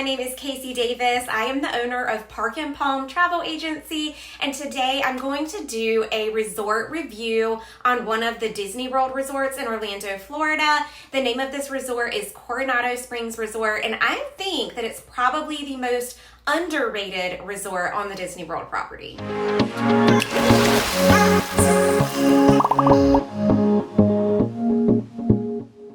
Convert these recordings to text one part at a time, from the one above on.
name is Casey Davis. I am the owner of Park and Palm Travel Agency, and today I'm going to do a resort review on one of the Disney World resorts in Orlando, Florida. The name of this resort is Coronado Springs Resort, and I think that it's probably the most underrated resort on the Disney World property.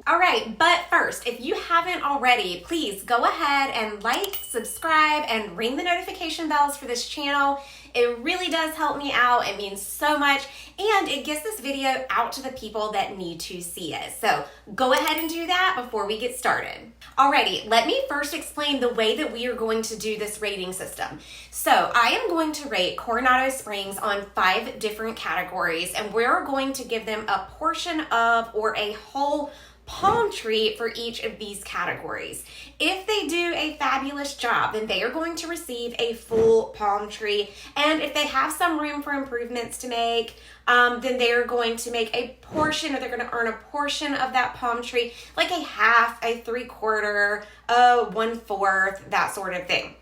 Alright, but first, if you haven't already, please go ahead and like, subscribe, and ring the notification bells for this channel. It really does help me out. It means so much, and it gets this video out to the people that need to see it. So go ahead and do that before we get started. Alrighty, let me first explain the way that we are going to do this rating system. So I am going to rate Coronado Springs on 5 different categories, and we're going to give them a portion of or a whole palm tree for each of these categories. If they do a fabulous job, then they are going to receive a full palm tree. And if they have some room for improvements to make, then they are going to make a portion, or they're going to earn a portion of that palm tree, like a half, a 3/4, a 1/4, that sort of thing.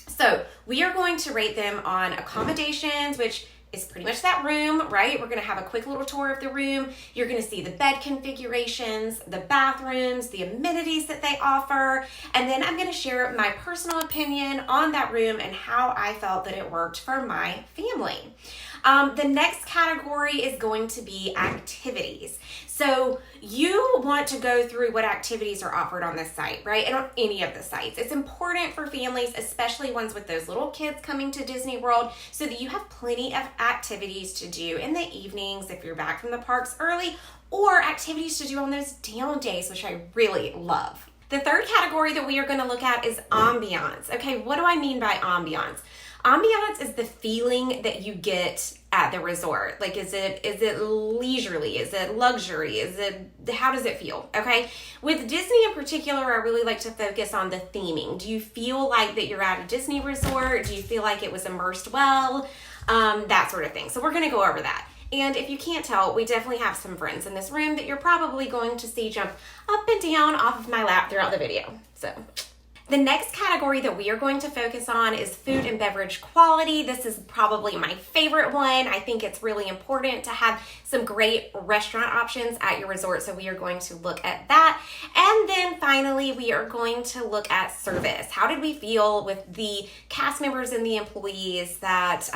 So we are going to rate them on accommodations, which is pretty much that room, right? We're gonna have a quick little tour of the room. You're gonna see the bed configurations, the bathrooms, the amenities that they offer, and then I'm gonna share my personal opinion on that room and how I felt that it worked for my family. The next category is going to be activities. So you want to go through what activities are offered on this site, right? And on any of the sites. It's important for families, especially ones with those little kids coming to Disney World, so that you have plenty of activities to do in the evenings if you're back from the parks early, or activities to do on those down days, which I really love. The third category that we are going to look at is ambiance. Okay, what do I mean by ambiance? Ambiance is the feeling that you get at the resort. Like, is it leisurely? Is it luxury? How does it feel? Okay. With Disney in particular, I really like to focus on the theming. Do you feel like that you're at a Disney resort? Do you feel like it was immersed well? That sort of thing. So we're going to go over that. And if you can't tell, we definitely have some friends in this room that you're probably going to see jump up and down off of my lap throughout the video. So the next category that we are going to focus on is food and beverage quality. This is probably my favorite one. I think it's really important to have some great restaurant options at your resort, so we are going to look at that. And then finally, we are going to look at service. How did we feel with the cast members and the employees that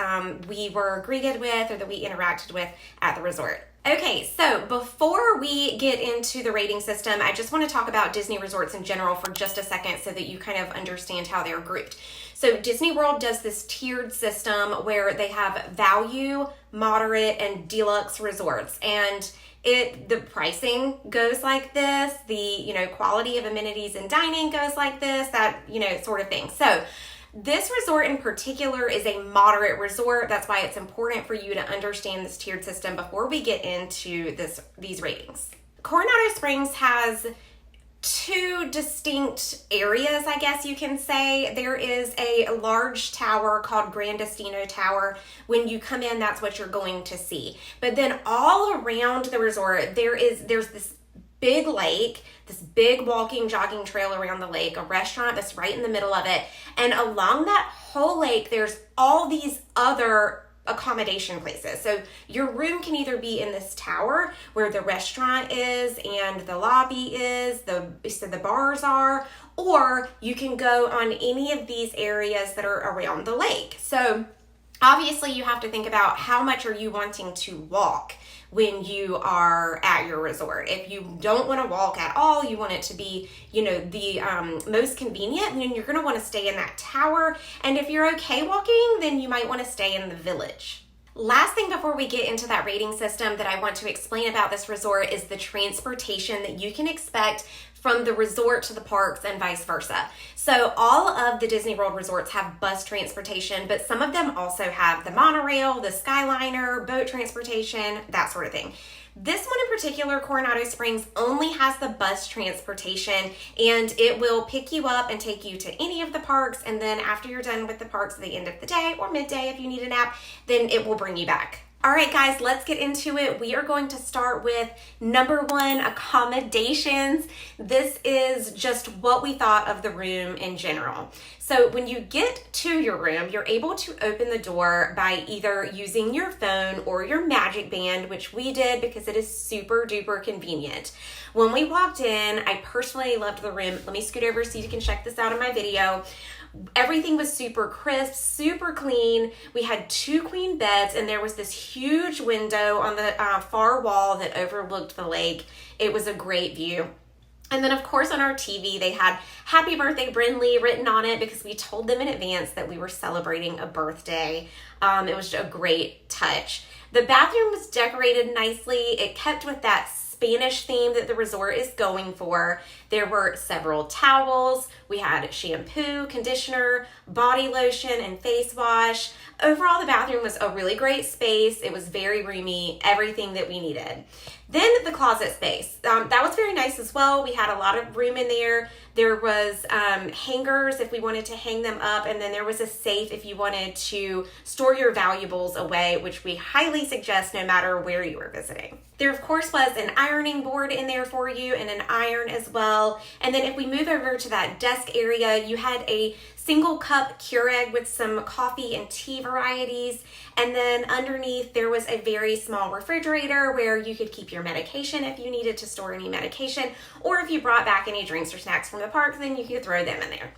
we were greeted with or that we interacted with at the resort? Okay, so before we get into the rating system, I just want to talk about Disney resorts in general for just a second so that you kind of understand how they're grouped. So Disney World does this tiered system where they have value, moderate, and deluxe resorts. And the pricing goes like this, the quality of amenities and dining goes like this, that sort of thing. So this resort in particular is a moderate resort. That's why it's important for you to understand this tiered system before we get into these ratings. Coronado Springs has 2 distinct areas, I guess you can say. There is a large tower called Grand Destino Tower. When you come in, that's what you're going to see. But then all around the resort, there's this big lake, this big walking, jogging trail around the lake, a restaurant that's right in the middle of it. And along that whole lake, there's all these other accommodation places. So your room can either be in this tower where the restaurant is and the lobby is, so the bars are, or you can go on any of these areas that are around the lake. So obviously you have to think about how much are you wanting to walk when you are at your resort. If you don't want to walk at all, you want it to be, the most convenient, then you're going to want to stay in that tower. And if you're okay walking, then you might want to stay in the village. Last thing before we get into that rating system that I want to explain about this resort is the transportation that you can expect from the resort to the parks and vice versa. So all of the Disney World resorts have bus transportation, but some of them also have the monorail, the Skyliner, boat transportation, that sort of thing. This one in particular, Coronado Springs, only has the bus transportation, and it will pick you up and take you to any of the parks, and then after you're done with the parks at the end of the day or midday if you need a nap, then it will bring you back All right, guys, let's get into it. We are going to start with number one, accommodations. This is just what we thought of the room in general. So when you get to your room, you're able to open the door by either using your phone or your Magic Band, which we did because it is super duper convenient. When we walked in, I personally loved the room. Let me scoot over so you can check this out in my video. Everything was super crisp, super clean. We had 2 queen beds, and there was this huge window on the far wall that overlooked the lake. It was a great view. And then, of course, on our TV, they had Happy Birthday Brindley written on it because we told them in advance that we were celebrating a birthday. It was a great touch. The bathroom was decorated nicely. It kept with that Spanish theme that the resort is going for. There were several towels. We had shampoo, conditioner, body lotion, and face wash. Overall, the bathroom was a really great space. It was very roomy, everything that we needed. Then the closet space. That was very nice as well. We had a lot of room in there. There was hangers if we wanted to hang them up, and then there was a safe if you wanted to store your valuables away, which we highly suggest no matter where you are visiting. There, of course, was an ironing board in there for you and an iron as well. And then if we move over to that desk area, you had a single cup Keurig with some coffee and tea varieties. And then underneath there was a very small refrigerator where you could keep your medication if you needed to store any medication, or if you brought back any drinks or snacks from the park, then you could throw them in there.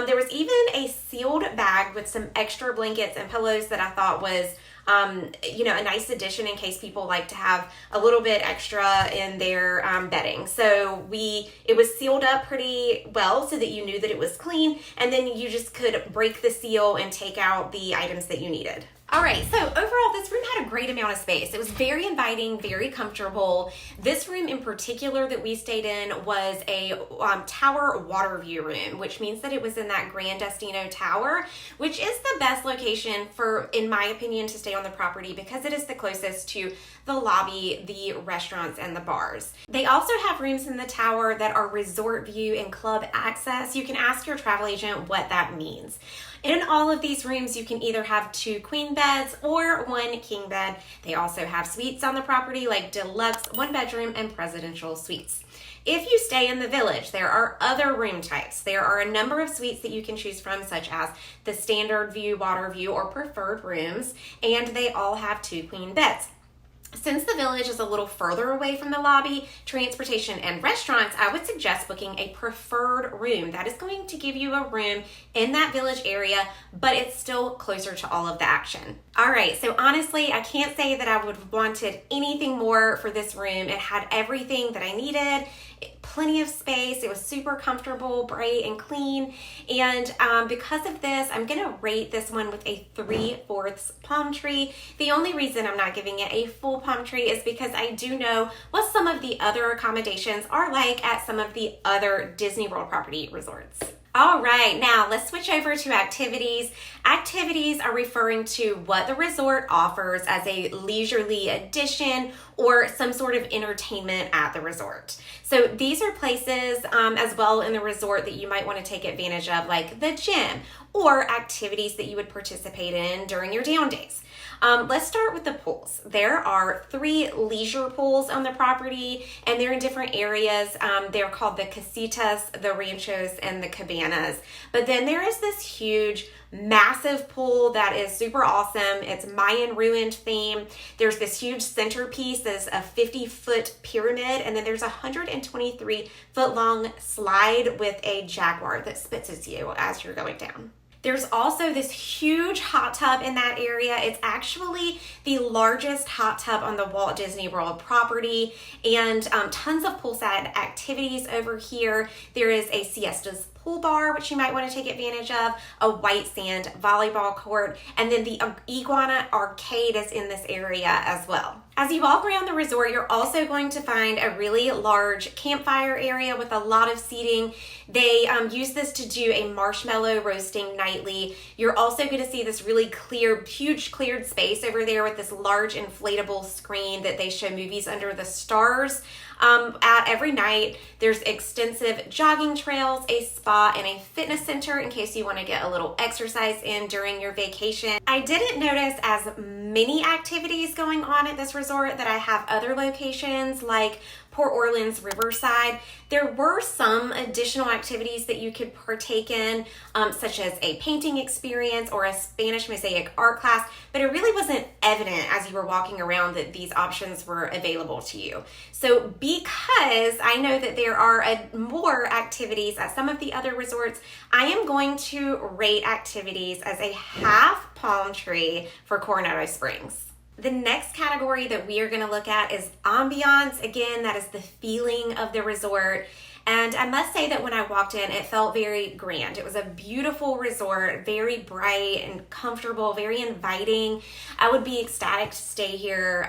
There was even a sealed bag with some extra blankets and pillows that I thought was a nice addition in case people like to have a little bit extra in their bedding. So it was sealed up pretty well so that you knew that it was clean, and then you just could break the seal and take out the items that you needed. All right, so overall, this room had a great amount of space. It was very inviting, very comfortable. This room in particular that we stayed in was a tower water view room, which means that it was in that Grand Destino Tower, which is the best location for, in my opinion, to stay on the property because it is the closest to the lobby, the restaurants, and the bars. They also have rooms in the tower that are resort view and club access. You can ask your travel agent what that means. In all of these rooms, you can either have 2 queen beds or 1 king bed. They also have suites on the property like deluxe, 1-bedroom, and presidential suites. If you stay in the village, there are other room types. There are a number of suites that you can choose from, such as the standard view, water view, or preferred rooms, and they all have 2 queen beds. Since the village is a little further away from the lobby, transportation, and restaurants, I would suggest booking a preferred room. That is going to give you a room in that village area, but it's still closer to all of the action. All right, so honestly, I can't say that I would have wanted anything more for this room. It had everything that I needed. Plenty of space. It was super comfortable, bright, and clean. And because of this, I'm going to rate this one with a 3/4 palm tree. The only reason I'm not giving it a full palm tree is because I do know what some of the other accommodations are like at some of the other Disney World property resorts. All right, now let's switch over to activities. Activities are referring to what the resort offers as a leisurely addition or some sort of entertainment at the resort. So these are places as well in the resort that you might want to take advantage of, like the gym or activities that you would participate in during your down days. Let's start with the pools. There are 3 leisure pools on the property, and they're in different areas. They're called the casitas, the ranchos, and the cabanas. But then there is this huge, massive pool that is super awesome. It's Mayan ruined theme. There's this huge centerpiece that's a 50-foot pyramid, and then there's a 123-foot long slide with a jaguar that spits at you as you're going down. There's also this huge hot tub in that area. It's actually the largest hot tub on the Walt Disney World property, and tons of poolside activities over here. There is a siestas pool bar, which you might want to take advantage of, a white sand volleyball court, and then the Iguana Arcade is in this area as well. As you walk around the resort, you're also going to find a really large campfire area with a lot of seating. They use this to do a marshmallow roasting nightly. You're also going to see this really clear, huge cleared space over there with this large inflatable screen that they show movies under the stars. at every night. There's extensive jogging trails, a spa, and a fitness center in case you want to get a little exercise in during your vacation. I didn't notice as many activities going on at this resort that I have other locations like Port Orleans Riverside. There were some additional activities that you could partake in, such as a painting experience or a Spanish mosaic art class, but it really wasn't evident as you were walking around that these options were available to you. So because I know that there are more activities at some of the other resorts, I am going to rate activities as a half palm tree for Coronado Springs. The next category that we are going to look at is ambiance. Again, that is the feeling of the resort. And I must say that when I walked in, it felt very grand. It was a beautiful resort, very bright and comfortable, very inviting. I would be ecstatic to stay here,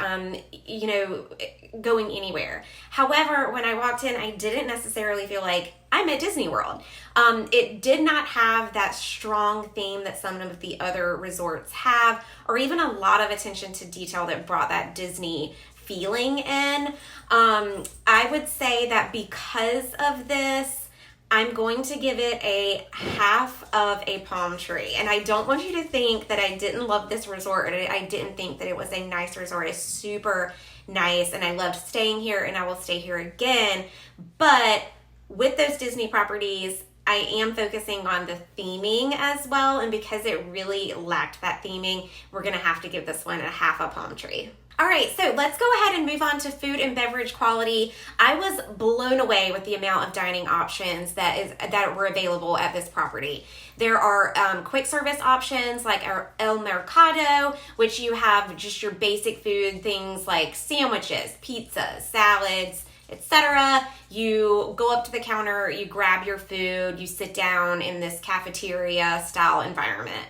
going anywhere. However, when I walked in, I didn't necessarily feel like I'm at Disney World. It did not have that strong theme that some of the other resorts have, or even a lot of attention to detail that brought that Disney feeling in. I would say that because of this, I'm going to give it a half of a palm tree. And I don't want you to think that I didn't love this resort, or I didn't think that it was a nice resort. It's super nice, and I loved staying here, and I will stay here again. But with those Disney properties, I am focusing on the theming as well, and because it really lacked that theming, we're going to have to give this one a half a palm tree. All right, so let's go ahead and move on to food and beverage quality. I was blown away with the amount of dining options that were available at this property. There are quick service options like our El Mercado, which you have just your basic food, things like sandwiches, pizzas, salads, etc. You go up to the counter, you grab your food, you sit down in this cafeteria style environment.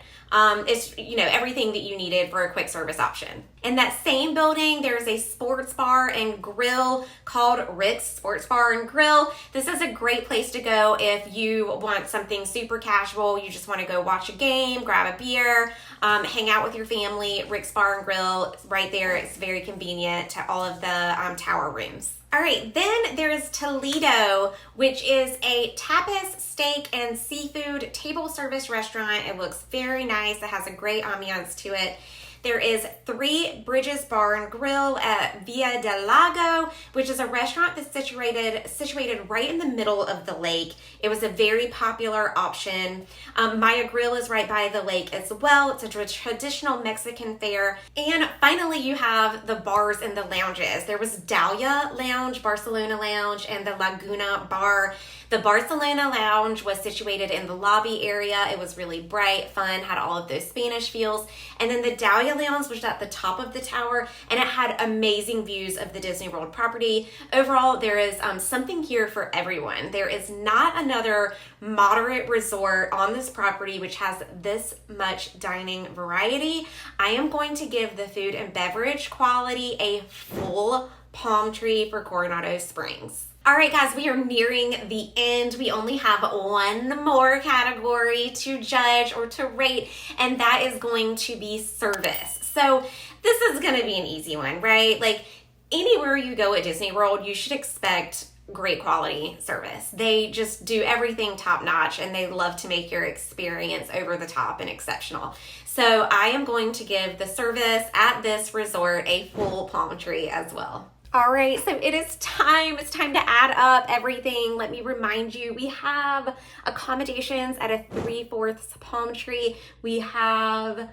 It's, everything that you needed for a quick service option. In that same building, there's a sports bar and grill called Rick's Sports Bar and Grill. This is a great place to go if you want something super casual. You just want to go watch a game, grab a beer, hang out with your family. Rick's Bar and Grill right there. It's very convenient to all of the tower rooms. All right, then there's Toledo, which is a tapas, steak, and seafood table service restaurant. It looks very nice. It has a great ambiance to it. There is Three Bridges Bar and Grill at Via del Lago, which is a restaurant that's situated right in the middle of the lake. It was a very popular option. Maya Grill is right by the lake as well. It's a traditional Mexican fare. And finally, you have the bars and the lounges. There was Dahlia Lounge, Barcelona Lounge, and the Laguna Bar. The Barcelona Lounge was situated in the lobby area. It was really bright, fun, had all of those Spanish feels. And then the Dahlia Lounge was at the top of the tower, and it had amazing views of the Disney World property. Overall, there is something here for everyone. There is not another moderate resort on this property which has this much dining variety. I am going to give the food and beverage quality a full palm tree for Coronado Springs. All right, guys, we are nearing the end. We only have one more category to judge or to rate, and that is going to be service. So this is going to be an easy one, right? Like anywhere you go at Disney World, you should expect great quality service. They just do everything top notch, and they love to make your experience over the top and exceptional. So I am going to give the service at this resort a full palm tree as well. All right, so it is time. It's time to add up everything. Let me remind you, we have accommodations at a 3/4 palm tree. We have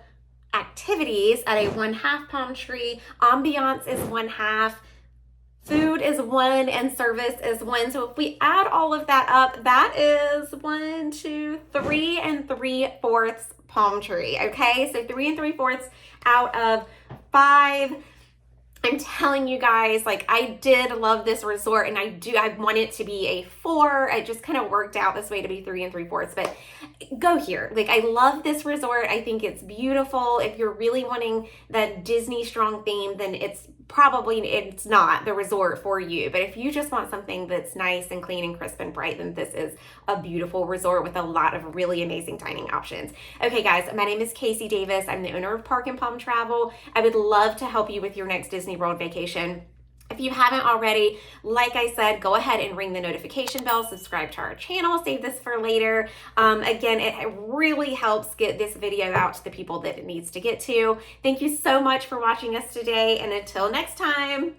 activities at a 1/2 palm tree. Ambiance is 1/2. Food is 1 and service is 1. So if we add all of that up, that is 1, 2, 3 3/4 palm tree. Okay, so 3 3/4 out of 5. I'm telling you guys, like, I did love this resort, and I want it to be a 4. It just kind of worked out this way to be 3 3/4, but go here. Like, I love this resort. I think it's beautiful. If you're really wanting that Disney strong theme, then it's not the resort for you. But if you just want something that's nice and clean and crisp and bright, then this is a beautiful resort with a lot of really amazing dining options. Okay, guys, my name is Casey Davis. I'm the owner of Park and Palm Travel. I would love to help you with your next Disney World vacation. If you haven't already, like I said, go ahead and ring the notification bell, subscribe to our channel, save this for later. Again, it really helps get this video out to the people that it needs to get to. Thank you so much for watching us today, and until next time.